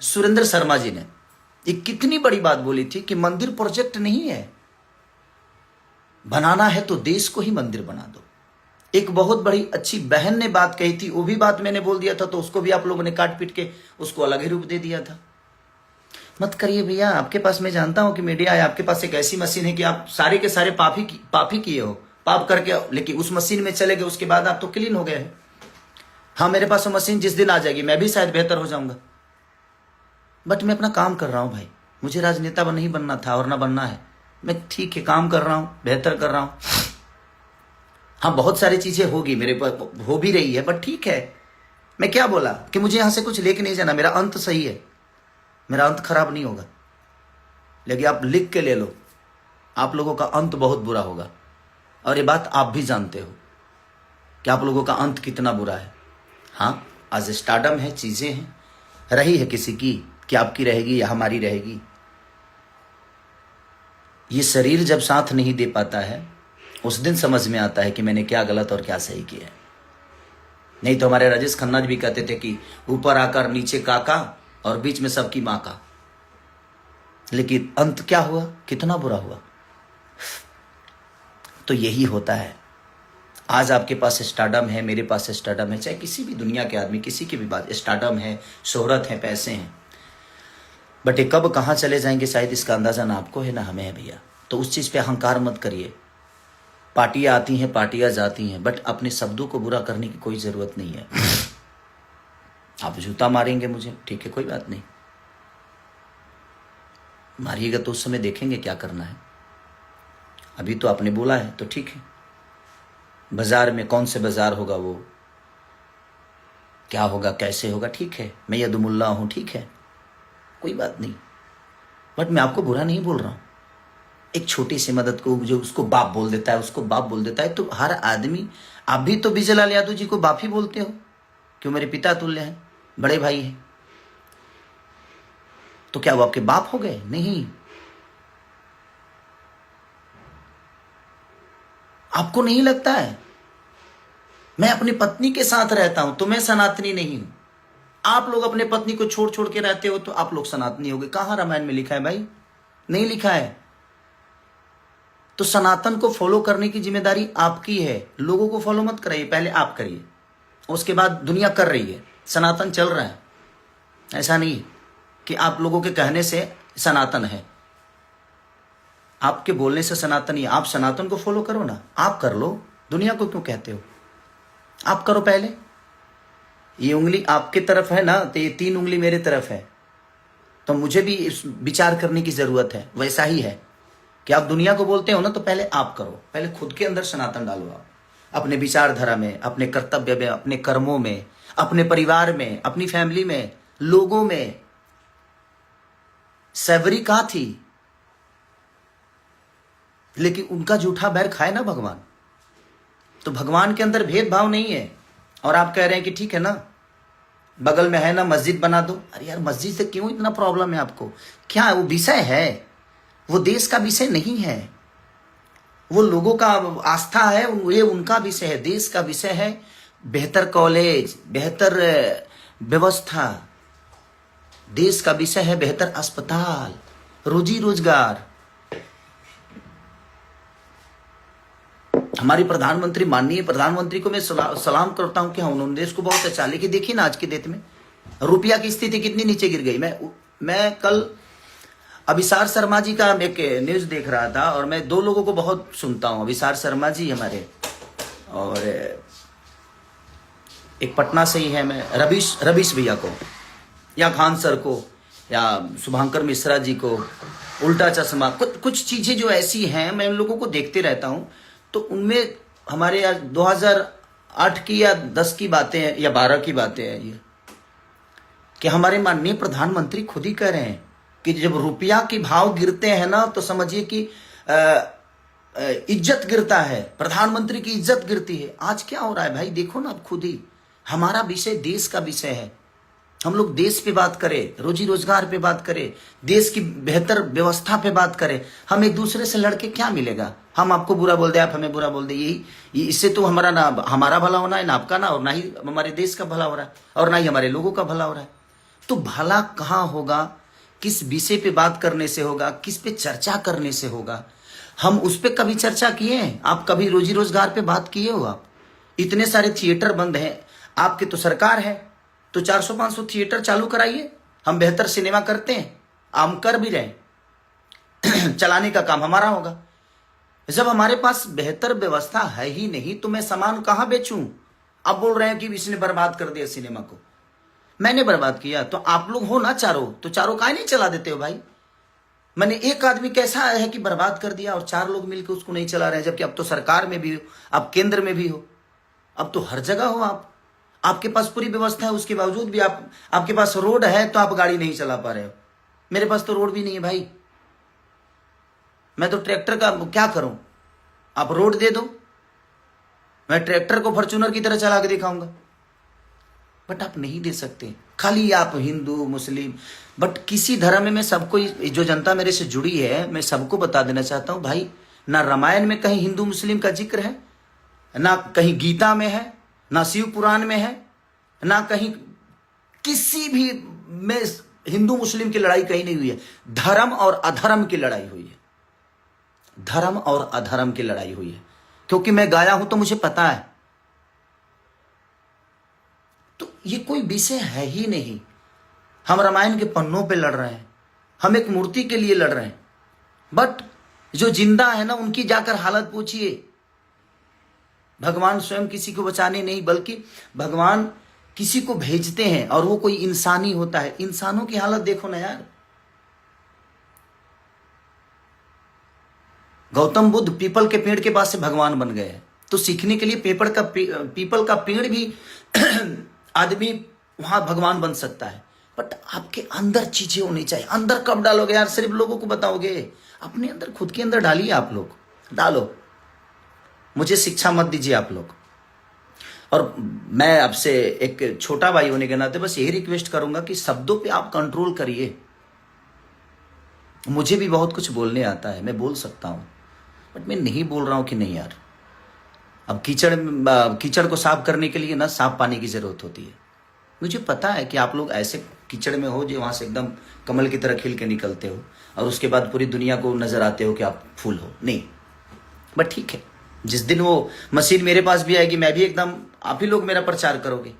सुरेंद्र शर्मा जी ने एक कितनी बड़ी बात बोली थी कि मंदिर प्रोजेक्ट नहीं है, बनाना है तो देश को ही मंदिर बना दो। एक बहुत बड़ी अच्छी बहन ने बात कही थी, वो भी बात मैंने बोल दिया था, तो उसको भी आप लोगों ने काट पीट के उसको अलग ही रूप दे दिया था। मत करिए भैया, आपके पास मैं जानता हूं कि मीडिया है, आपके पास एक ऐसी मशीन है कि आप सारे के सारे पाप ही किए हो, पाप करके, लेकिन उस मशीन में चले गए, उसके बाद आप तो क्लीन हो गए हैं। हाँ, मेरे पास वो मशीन जिस दिन आ जाएगी मैं भी शायद बेहतर हो जाऊंगा, बट मैं अपना काम कर रहा हूं भाई। मुझे राजनेता नहीं बनना था और ना बनना है। मैं ठीक है काम कर रहा हूं, बेहतर कर रहा हूं। हाँ, बहुत सारी चीजें होगी मेरे पर, हो भी रही है, बट ठीक है। मैं क्या बोला कि मुझे यहां से कुछ लेके नहीं जाना, मेरा अंत सही है, मेरा अंत खराब नहीं होगा। लेकिन आप लिख के ले लो, आप लोगों का अंत बहुत बुरा होगा, और ये बात आप भी जानते हो कि आप लोगों का अंत कितना बुरा है। हाँ, आज स्टार्डम है, चीजें हैं, रही है किसी की कि आपकी रहेगी या हमारी रहेगी। ये शरीर जब साथ नहीं दे पाता है उस दिन समझ में आता है कि मैंने क्या गलत और क्या सही किया है। नहीं तो हमारे राजेश खन्ना जी भी कहते थे कि ऊपर आकर नीचे काका और बीच में सबकी माँ का। लेकिन अंत क्या हुआ, कितना बुरा हुआ। तो यही होता है। आज आपके पास स्टार्डम है, मेरे पास स्टार्डम है, चाहे किसी भी दुनिया के आदमी, किसी की भी बात, स्टार्डम है, शोहरत है, पैसे हैं, बट ये कब कहाँ चले जाएंगे शायद इसका अंदाजा ना आपको है ना हमें है भैया। तो उस चीज पे अहंकार मत करिए। पार्टियां आती हैं, पार्टियां जाती हैं, बट अपने शब्दों को बुरा करने की कोई जरूरत नहीं है। आप जूता मारेंगे मुझे, ठीक है, कोई बात नहीं, मारिएगा तो उस समय देखेंगे क्या करना है। अभी तो आपने बोला है तो ठीक है। बाजार में कौन से बाजार होगा, वो क्या होगा, कैसे होगा, ठीक है, मैं यदुमुल्ला हूं, ठीक है, कोई बात नहीं, बट मैं आपको बुरा नहीं बोल रहा हूं। एक छोटी सी मदद को जो उसको बाप बोल देता है, उसको बाप बोल देता है, तो हर आदमी, आप भी तो विजयलाल यादव जी को बाप ही बोलते हो, क्यों, मेरे पिता तुल्य हैं, बड़े भाई हैं, तो क्या वो आपके बाप हो गए? नहीं। आपको नहीं लगता है? मैं अपनी पत्नी के साथ रहता हूं तो मैं सनातनी नहीं हूं। आप लोग अपने पत्नी को छोड़ छोड़ के रहते हो तो आप लोग सनातनी हो गए। कहां रामायण में लिखा है भाई? नहीं लिखा है। तो सनातन को फॉलो करने की जिम्मेदारी आपकी है। लोगों को फॉलो मत कराइए, पहले आप करिए, उसके बाद दुनिया कर रही है, सनातन चल रहा है। ऐसा नहीं कि आप लोगों के कहने से सनातन है, आपके बोलने से सनातन ही। आप सनातन को फॉलो करो ना, आप कर लो, दुनिया को क्यों कहते हो? आप करो पहले। ये उंगली आपके तरफ है ना, तो ये 3 उंगली मेरे तरफ है, तो मुझे भी इस विचार करने की जरूरत है। वैसा ही है कि आप दुनिया को बोलते हो ना, तो पहले आप करो, पहले खुद के अंदर सनातन डालो। आप अपने विचारधारा में, अपने कर्तव्य में, अपने कर्मों में, अपने परिवार में, अपनी फैमिली में, लोगों में। सैवरी कहां थी, लेकिन उनका जूठा बैर खाए ना भगवान। तो भगवान के अंदर भेदभाव नहीं है। और आप कह रहे हैं कि ठीक है ना, बगल में है ना, मस्जिद बना दो। अरे यार, मस्जिद से क्यों इतना प्रॉब्लम है आपको? क्या है वो? विषय है, वो देश का विषय नहीं है, वो लोगों का आस्था है, ये उनका विषय है। देश का विषय है बेहतर कॉलेज, बेहतर व्यवस्था। देश का विषय है बेहतर अस्पताल, रोजी रोजगार। हमारी प्रधानमंत्री, माननीय प्रधानमंत्री को मैं सलाम करता हूं कि हाँ, उन्होंने देश को बहुत अच्छा। लेकिन देखिए ना, आज की डेट में रुपया की स्थिति कितनी नीचे गिर गई। मैं कल अभिसार शर्मा जी का एक न्यूज देख रहा था, और मैं 2 लोगों को बहुत सुनता हूं, अभिसार शर्मा जी हमारे, और एक पटना से ही है, मैं रवीश भैया को, या खान सर को, या शुभंकर मिश्रा जी को, उल्टा चश्मा, कुछ चीजें जो ऐसी हैं, मैं उन लोगों को देखते रहता हूं। तो उनमें हमारे 2008 की या 10 की बातें हैं या 12 की बातें हैं ये, कि हमारे माननीय प्रधानमंत्री खुद ही कह रहे हैं कि जब रुपया के भाव गिरते हैं ना, तो समझिए कि इज्जत गिरता है, प्रधानमंत्री की इज्जत गिरती है। आज क्या हो रहा है भाई, देखो ना आप खुद ही। हमारा विषय देश का विषय है। हम लोग देश पे बात करें, रोजी रोजगार पे बात करें, देश की बेहतर व्यवस्था पे बात करें। हम एक दूसरे से लड़के क्या मिलेगा? हम आपको बुरा बोल दे, आप हमें बुरा बोल दे, यही इससे तो हमारा भला होना है ना आपका, ना, और ना ही हमारे देश का भला हो रहा है, और ना ही हमारे लोगों का भला हो रहा है। तो भला कहाँ होगा, किस विषय पे बात करने से होगा, किस पे चर्चा करने से होगा? हम उस पे कभी चर्चा किए हैं? आप कभी रोजी रोजगार पे बात किए हो? आप इतने सारे थिएटर बंद हैं, आपके तो सरकार है, तो 400-500 थिएटर चालू कराइए। हम बेहतर सिनेमा करते हैं, हम कर भी रहे हैं। चलाने का काम हमारा होगा। जब हमारे पास बेहतर व्यवस्था है ही नहीं तो मैं सामान कहां बेचूं? आप बोल रहे हैं कि इसने बर्बाद कर दिया सिनेमा को। मैंने बर्बाद किया तो आप लोग हो ना चारों, तो चारों काहे नहीं चला देते हो भाई? मैंने एक आदमी कैसा है कि बर्बाद कर दिया और 4 लोग मिलकर उसको नहीं चला रहे हैं, जबकि अब तो सरकार में भी हो, अब केंद्र में भी हो, अब तो हर जगह हो आप। आपके पास पूरी व्यवस्था है, उसके बावजूद भी आपके पास रोड है तो आप गाड़ी नहीं चला पा रहे हो। मेरे पास तो रोड भी नहीं है भाई, मैं तो ट्रैक्टर का क्या करूं? आप रोड दे दो, मैं ट्रैक्टर को फॉर्च्यूनर की तरह चला के दिखाऊंगा, बट आप नहीं दे सकते। खाली आप हिंदू मुस्लिम, बट किसी धर्म में मैं सबको, जो जनता मेरे से जुड़ी है, मैं सबको बता देना चाहता हूं भाई, ना रामायण में कहीं हिंदू मुस्लिम का जिक्र है, ना कहीं गीता में है, ना शिव पुराण में है, ना कहीं किसी भी में हिंदू मुस्लिम की लड़ाई कहीं नहीं हुई है। धर्म और अधर्म की लड़ाई हुई है, धर्म और अधर्म की लड़ाई हुई है, क्योंकि मैं गाया हूं तो मुझे पता है। तो ये कोई विषय है ही नहीं। हम रामायण के पन्नों पे लड़ रहे हैं, हम एक मूर्ति के लिए लड़ रहे हैं, बट जो जिंदा है ना उनकी जाकर हालत पूछिए। भगवान स्वयं किसी को बचाने नहीं, बल्कि भगवान किसी को भेजते हैं और वो कोई इंसानी होता है। इंसानों की हालत देखो ना यार। गौतम बुद्ध पीपल के पेड़ के पास से भगवान बन गए, तो सीखने के लिए पीपल का पेड़ भी आदमी वहां भगवान बन सकता है। बट आपके अंदर चीजें होनी चाहिए। अंदर कब डालोगे यार? सिर्फ लोगों को बताओगे? अपने अंदर, खुद के अंदर डालिए। आप लोग डालो, मुझे शिक्षा मत दीजिए आप लोग। और मैं आपसे एक छोटा भाई होने के नाते बस यही रिक्वेस्ट करूंगा कि शब्दों पे आप कंट्रोल करिए। मुझे भी बहुत कुछ बोलने आता है, मैं बोल सकता हूं, बट मैं नहीं बोल रहा हूं कि नहीं यार। अब कीचड़ को साफ करने के लिए ना साफ पानी की जरूरत होती है। मुझे पता है कि आप लोग ऐसे कीचड़ में हो जो वहां से एकदम कमल की तरह खिल के निकलते हो और उसके बाद पूरी दुनिया को नजर आते हो कि आप फूल हो। नहीं, बट ठीक है, जिस दिन वो मशीन मेरे पास भी आएगी, मैं भी एकदम, आप ही लोग मेरा प्रचार करोगे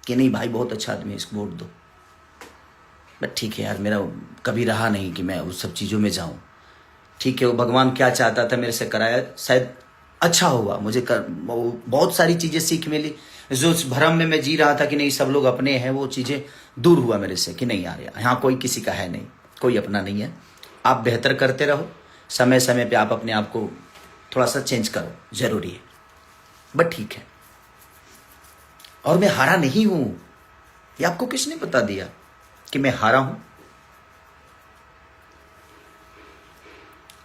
कि नहीं भाई बहुत अच्छा आदमी है, इसको वोट दो। बट ठीक है यार, मेरा कभी रहा नहीं कि मैं उस सब चीज़ों में जाऊं। ठीक है, वो भगवान क्या चाहता था मेरे से कराया, शायद अच्छा हुआ। मुझे बहुत सारी चीज़ें सीख मिली। जो भ्रम में मैं जी रहा था कि नहीं सब लोग अपने हैं, वो चीज़ें दूर हुआ मेरे से कि नहीं यार, यहाँ कोई किसी का है नहीं, कोई अपना नहीं है। आप बेहतर करते रहो, समय समय पे आप अपने आप को थोड़ा सा चेंज करो, जरूरी है। बट ठीक है, और मैं हारा नहीं हूं। ये आपको किसने बता दिया कि मैं हारा हूं?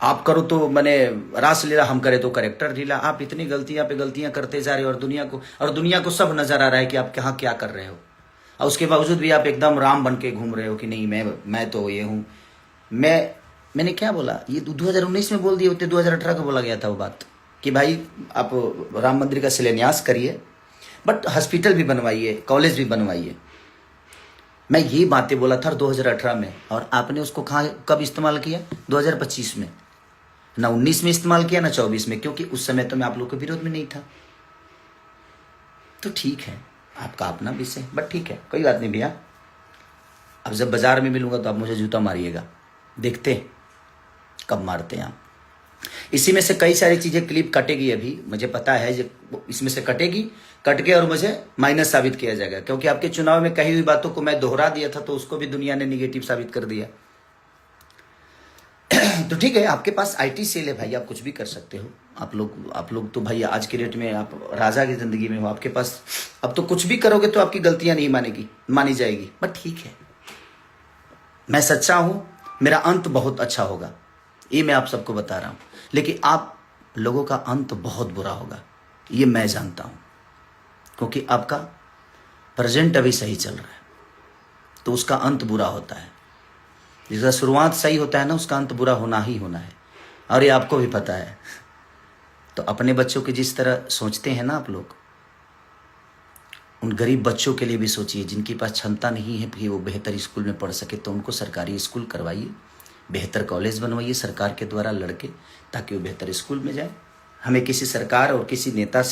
आप करो तो मैंने रास लीला, हम करे तो करेक्टर लीला। आप इतनी गलतियां पे गलतियां करते जा रहे हो और दुनिया को सब नजर आ रहा है कि आप कहाँ क्या कर रहे हो, और उसके बावजूद भी आप एकदम राम बन के घूम रहे हो कि नहीं मैं तो ये हूं। मैंने क्या बोला? ये 2019 में बोल दिए होते, 2018 को बोला गया था वो बात कि भाई आप राम मंदिर का शिलान्यास करिए, बट हॉस्पिटल भी बनवाइए, कॉलेज भी बनवाइए। मैं ये बातें बोला था 2018 में, और आपने उसको कब इस्तेमाल किया? 2025 में। ना 19 में इस्तेमाल किया, ना 24 में, क्योंकि उस समय तो मैं आप लोग के विरोध में नहीं था। तो ठीक है, आपका अपना विषय, बट ठीक है, कोई बात नहीं भैया। अब जब बाजार में मिलूंगा तो आप मुझे जूता मारिएगा, देखते हैं कब मारते हैं आप। इसी में से कई सारी चीजें क्लिप कटेगी, अभी मुझे पता है इसमें से कटेगी, कट के और मुझे माइनस साबित किया जाएगा, क्योंकि आपके चुनाव में कही हुई बातों को मैं दोहरा दिया था, तो उसको भी दुनिया ने निगेटिव साबित कर दिया। तो ठीक है, आपके पास आईटी सेल है भाई, आप कुछ भी कर सकते हो। आप लोग तो भाई आज के डेट में आप राजा की जिंदगी में हो, आपके पास अब तो कुछ भी करोगे तो आपकी गलतियां नहीं मानी जाएगी। बट ठीक है, मैं सच्चा हूं, मेरा अंत बहुत अच्छा होगा, ये मैं आप सबको बता रहा हूं। लेकिन आप लोगों का अंत बहुत बुरा होगा, ये मैं जानता हूं, क्योंकि आपका प्रेजेंट अभी सही चल रहा है, तो उसका अंत बुरा होता है। जिसका शुरुआत सही होता है ना, उसका अंत बुरा होना ही होना है, और ये आपको भी पता है। तो अपने बच्चों की जिस तरह सोचते हैं ना आप लोग, उन गरीब बच्चों के लिए भी सोचिए जिनके पास क्षमता नहीं है कि वो बेहतर स्कूल में पढ़ सके, तो उनको सरकारी स्कूल करवाइए, बेहतर कॉलेज बनवाइए सरकार के द्वारा लड़के, ताकि वो बेहतर स्कूल में जाए। हमें किसी सरकार और किसी नेता से